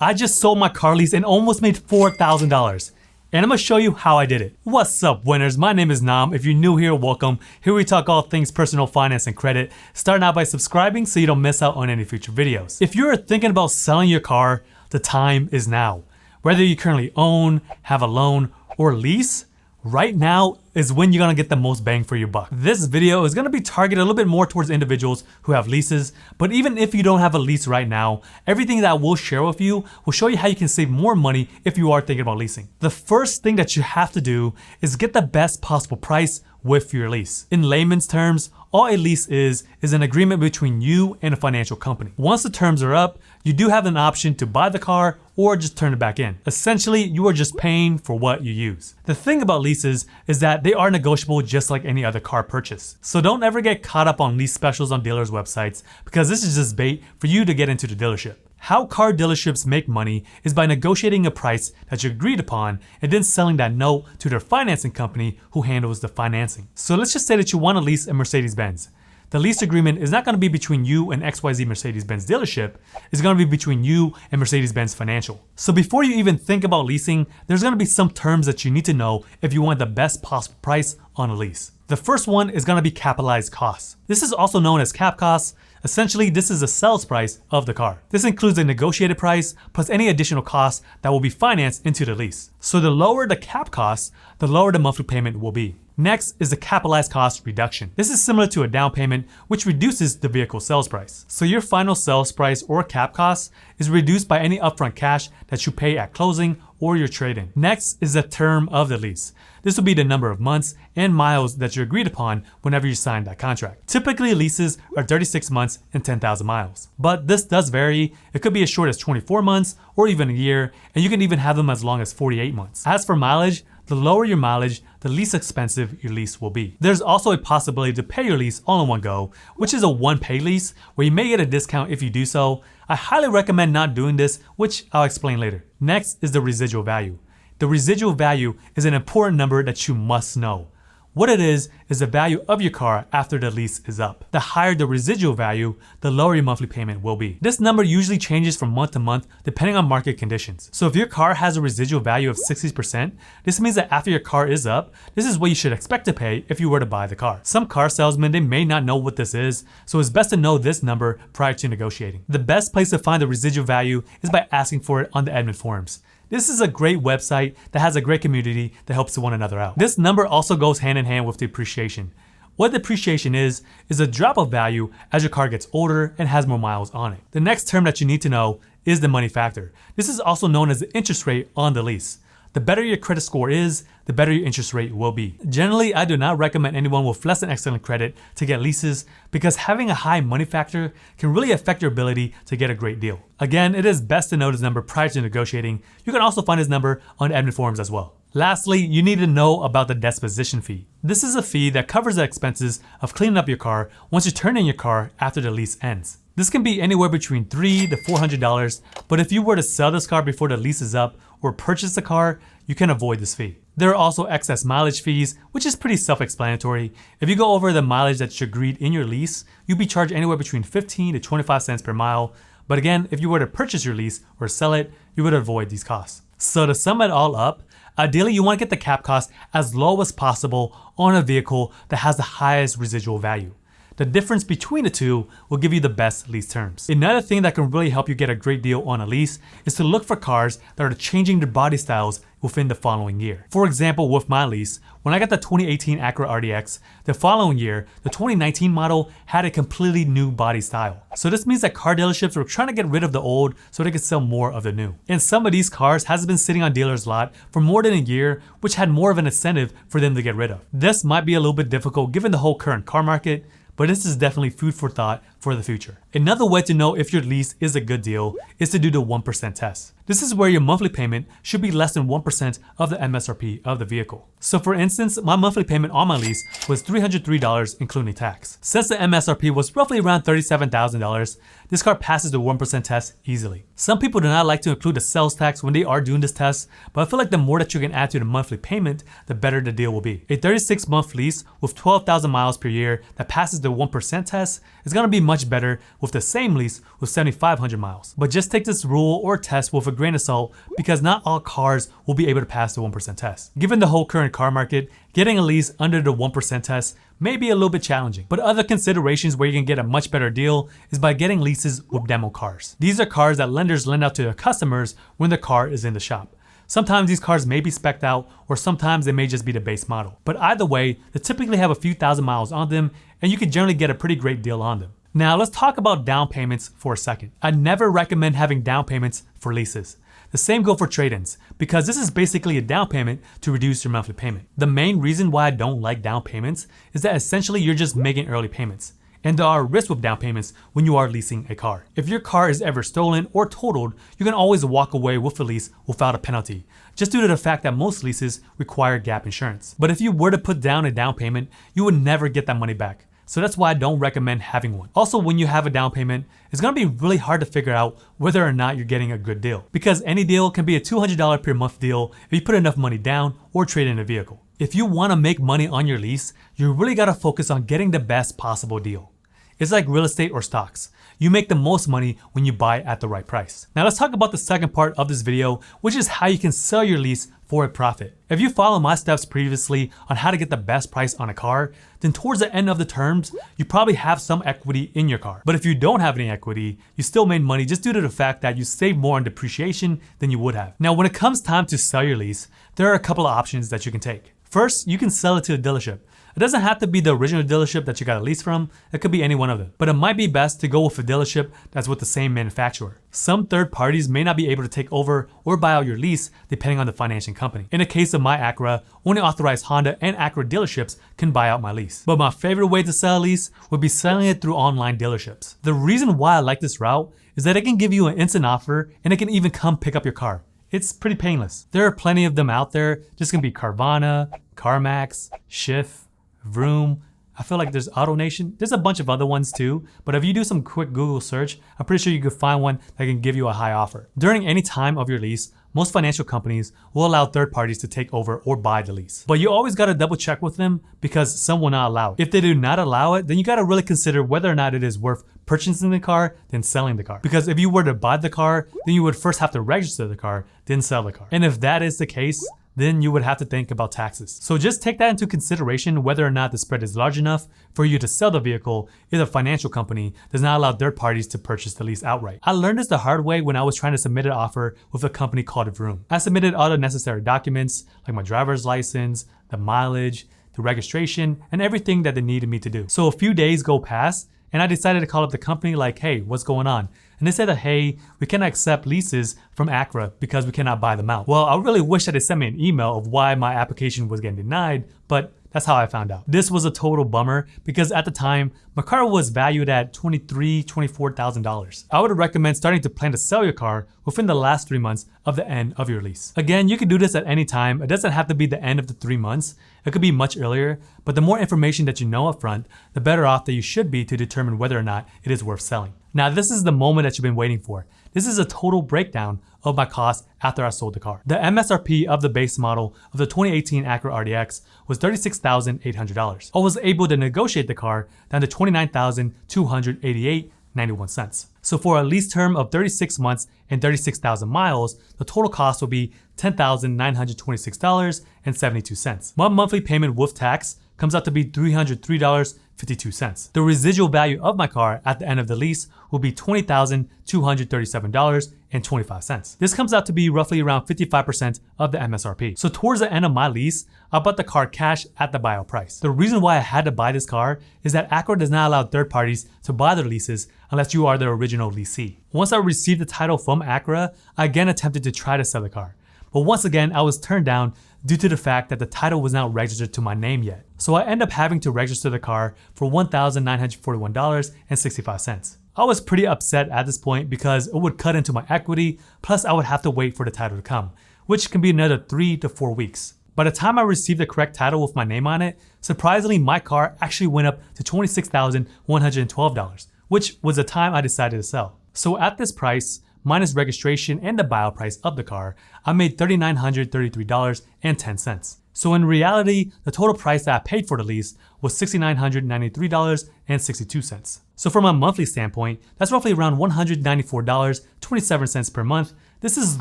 I just sold my car lease and almost made $4,000. And I'm gonna show you how I did it. What's up, winners? My name is Nam. If you're new here, welcome. Here we talk all things personal finance and credit. Starting out by subscribing so you don't miss out on any future videos. If you're thinking about selling your car, the time is now. Whether you currently own, have a loan, or lease, right now is when you're gonna get the most bang for your buck. This video is gonna be targeted a little bit more towards individuals who have leases, but even if you don't have a lease right now, everything that we'll share with you will show you how you can save more money if you are thinking about leasing. The first thing that you have to do is get the best possible price with your lease. In layman's terms, all a lease is an agreement between you and a financial company. Once the terms are up, you do have an option to buy the car or just turn it back in. Essentially, you are just paying for what you use. The thing about leases is that they are negotiable just like any other car purchase. So don't ever get caught up on lease specials on dealers' websites because this is just bait for you to get into the dealership. How car dealerships make money is by negotiating a price that you agreed upon and then selling that note to their financing company who handles the financing. So let's just say that you want to lease a Mercedes-Benz. The lease agreement is not going to be between you and XYZ Mercedes-Benz dealership, it's going to be between you and Mercedes-Benz Financial. So before you even think about leasing, there's going to be some terms that you need to know if you want the best possible price on a lease. The first one is going to be capitalized costs. This is also known as cap costs. Essentially, this is the sales price of the car. This includes the negotiated price plus any additional costs that will be financed into the lease. So the lower the cap cost, the lower the monthly payment will be. Next is the capitalized cost reduction. This is similar to a down payment, which reduces the vehicle sales price. So your final sales price or cap cost is reduced by any upfront cash that you pay at closing or your trade-in. Next is the term of the lease. This will be the number of months and miles that you agreed upon whenever you sign that contract. Typically, leases are 36 months and 10,000 miles. But this does vary. It could be as short as 24 months or even a year, and you can even have them as long as 48 months. As for mileage, the lower your mileage, the least expensive your lease will be. There's also a possibility to pay your lease all in one go, which is a one-pay lease, where you may get a discount if you do so. I highly recommend not doing this, which I'll explain later. Next is the residual value. The residual value is an important number that you must know. What it is the value of your car after the lease is up. The higher the residual value, the lower your monthly payment will be. This number usually changes from month to month depending on market conditions. So if your car has a residual value of 60%, this means that after your car is up, this is what you should expect to pay if you were to buy the car. Some car salesmen, they may not know what this is, so it's best to know this number prior to negotiating. The best place to find the residual value is by asking for it on the Edmunds Forums. This is a great website that has a great community that helps one another out. This number also goes hand in hand with depreciation. What depreciation is a drop of value as your car gets older and has more miles on it. The next term that you need to know is the money factor. This is also known as the interest rate on the lease. The better your credit score is, the better your interest rate will be. Generally, I do not recommend anyone with less than excellent credit to get leases because having a high money factor can really affect your ability to get a great deal. Again, it is best to know this number prior to negotiating. You can also find this number on Edmunds Forums as well. Lastly, you need to know about the disposition fee. This is a fee that covers the expenses of cleaning up your car once you turn in your car after the lease ends. This can be anywhere between $300 to $400, but if you were to sell this car before the lease is up or purchase the car, you can avoid this fee. There are also excess mileage fees, which is pretty self-explanatory. If you go over the mileage that you agreed in your lease, you'll be charged anywhere between 15 to 25 cents per mile. But again, if you were to purchase your lease or sell it, you would avoid these costs. So to sum it all up, ideally you want to get the cap cost as low as possible on a vehicle that has the highest residual value. The difference between the two will give you the best lease terms. Another thing that can really help you get a great deal on a lease is to look for cars that are changing their body styles within the following year. For example, with my lease, when I got the 2018 Acura RDX, the following year, the 2019 model had a completely new body style. So this means that car dealerships were trying to get rid of the old so they could sell more of the new. And some of these cars has been sitting on dealers' lot for more than a year, which had more of an incentive for them to get rid of. This might be a little bit difficult given the whole current car market, but this is definitely food for thought for the future. Another way to know if your lease is a good deal is to do the 1% test. This is where your monthly payment should be less than 1% of the MSRP of the vehicle. So for instance, my monthly payment on my lease was $303 including tax. Since the MSRP was roughly around $37,000, this car passes the 1% test easily. Some people do not like to include the sales tax when they are doing this test, but I feel like the more that you can add to the monthly payment, the better the deal will be. A 36-month lease with 12,000 miles per year that passes the 1% test is going to be much much better with the same lease with 7,500 miles. But just take this rule or test with a grain of salt because not all cars will be able to pass the 1% test. Given the whole current car market, getting a lease under the 1% test may be a little bit challenging. But other considerations where you can get a much better deal is by getting leases with demo cars. These are cars that lenders lend out to their customers when the car is in the shop. Sometimes these cars may be spec'd out, or sometimes they may just be the base model. But either way, they typically have a few thousand miles on them, and you can generally get a pretty great deal on them. Now let's talk about down payments for a second. I never recommend having down payments for leases. The same go for trade-ins, because this is basically a down payment to reduce your monthly payment. The main reason why I don't like down payments is that essentially you're just making early payments. And there are risks with down payments when you are leasing a car. If your car is ever stolen or totaled, you can always walk away with the lease without a penalty, just due to the fact that most leases require gap insurance. But if you were to put down a down payment, you would never get that money back. So that's why I don't recommend having one. Also, when you have a down payment, it's gonna be really hard to figure out whether or not you're getting a good deal, because any deal can be a $200 per month deal if you put enough money down or trade in a vehicle. If you wanna make money on your lease, you really gotta focus on getting the best possible deal. It's like real estate or stocks. You make the most money when you buy at the right price. Now let's talk about the second part of this video, which is how you can sell your lease for a profit. If you follow my steps previously on how to get the best price on a car, then towards the end of the terms, you probably have some equity in your car. But if you don't have any equity, you still made money just due to the fact that you saved more on depreciation than you would have. Now, when it comes time to sell your lease, there are a couple of options that you can take. First, you can sell it to a dealership. It doesn't have to be the original dealership that you got a lease from, it could be any one of them. But it might be best to go with a dealership that's with the same manufacturer. Some third parties may not be able to take over or buy out your lease depending on the financing company. In the case of my Acura, only authorized Honda and Acura dealerships can buy out my lease. But my favorite way to sell a lease would be selling it through online dealerships. The reason why I like this route is that it can give you an instant offer and it can even come pick up your car. It's pretty painless. There are plenty of them out there. This can be Carvana, CarMax, Shift, Vroom. I feel like there's AutoNation. There's a bunch of other ones too, but if you do some quick Google search, I'm pretty sure you could find one that can give you a high offer. During any time of your lease, most financial companies will allow third parties to take over or buy the lease. But you always gotta double check with them because some will not allow it. If they do not allow it, then you gotta really consider whether or not it is worth purchasing the car than selling the car. Because if you were to buy the car, then you would first have to register the car, then sell the car. And if that is the case, then you would have to think about taxes. So just take that into consideration whether or not the spread is large enough for you to sell the vehicle if the financial company does not allow third parties to purchase the lease outright. I learned this the hard way when I was trying to submit an offer with a company called Vroom. I submitted all the necessary documents like my driver's license, the mileage, the registration, and everything that they needed me to do. So a few days go past and I decided to call up the company like, hey, what's going on? And they said that, hey, we cannot accept leases from Acura because we cannot buy them out. Well, I really wish that they sent me an email of why my application was getting denied, but that's how I found out. This was a total bummer because at the time, my car was valued at $23,000, $24,000. I would recommend starting to plan to sell your car within the last 3 months of the end of your lease. Again, you can do this at any time. It doesn't have to be the end of the 3 months. It could be much earlier, but the more information that you know up front, the better off that you should be to determine whether or not it is worth selling. Now, this is the moment that you've been waiting for. This is a total breakdown of my costs after I sold the car. The MSRP of the base model of the 2018 Acura RDX was $36,800. I was able to negotiate the car down to $29,288.91. So for a lease term of 36 months and 36,000 miles, the total cost will be $10,926.72. My monthly payment with tax comes out to be $303.52. The residual value of my car at the end of the lease will be $20,237.25. This comes out to be roughly around 55% of the MSRP. So towards the end of my lease, I bought the car cash at the buyout price. The reason why I had to buy this car is that Acura does not allow third parties to buy their leases unless you are the original leasee. Once I received the title from Acura, I again attempted to try to sell the car. But once again, I was turned down due to the fact that the title was not registered to my name yet. So I end up having to register the car for $1,941.65. I was pretty upset at this point because it would cut into my equity, plus I would have to wait for the title to come, which can be another 3 to 4 weeks. By the time I received the correct title with my name on it, surprisingly my car actually went up to $26,112, which was the time I decided to sell. So at this price, minus registration and the buyout price of the car, I made $3,933.10. So in reality, the total price that I paid for the lease was $6,993.62. So from a monthly standpoint, that's roughly around $194.27 per month. This is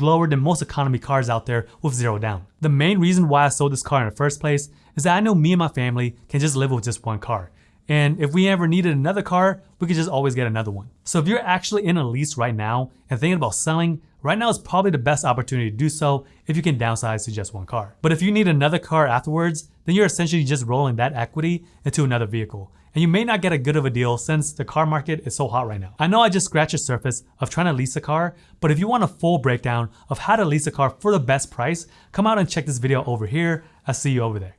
lower than most economy cars out there with zero down. The main reason why I sold this car in the first place is that I know me and my family can just live with just one car. And if we ever needed another car, we could just always get another one. So if you're actually in a lease right now and thinking about selling, right now is probably the best opportunity to do so if you can downsize to just one car. But if you need another car afterwards, then you're essentially just rolling that equity into another vehicle. And you may not get a good of a deal since the car market is so hot right now. I know I just scratched the surface of trying to lease a car, but if you want a full breakdown of how to lease a car for the best price, come out and check this video over here. I'll see you over there.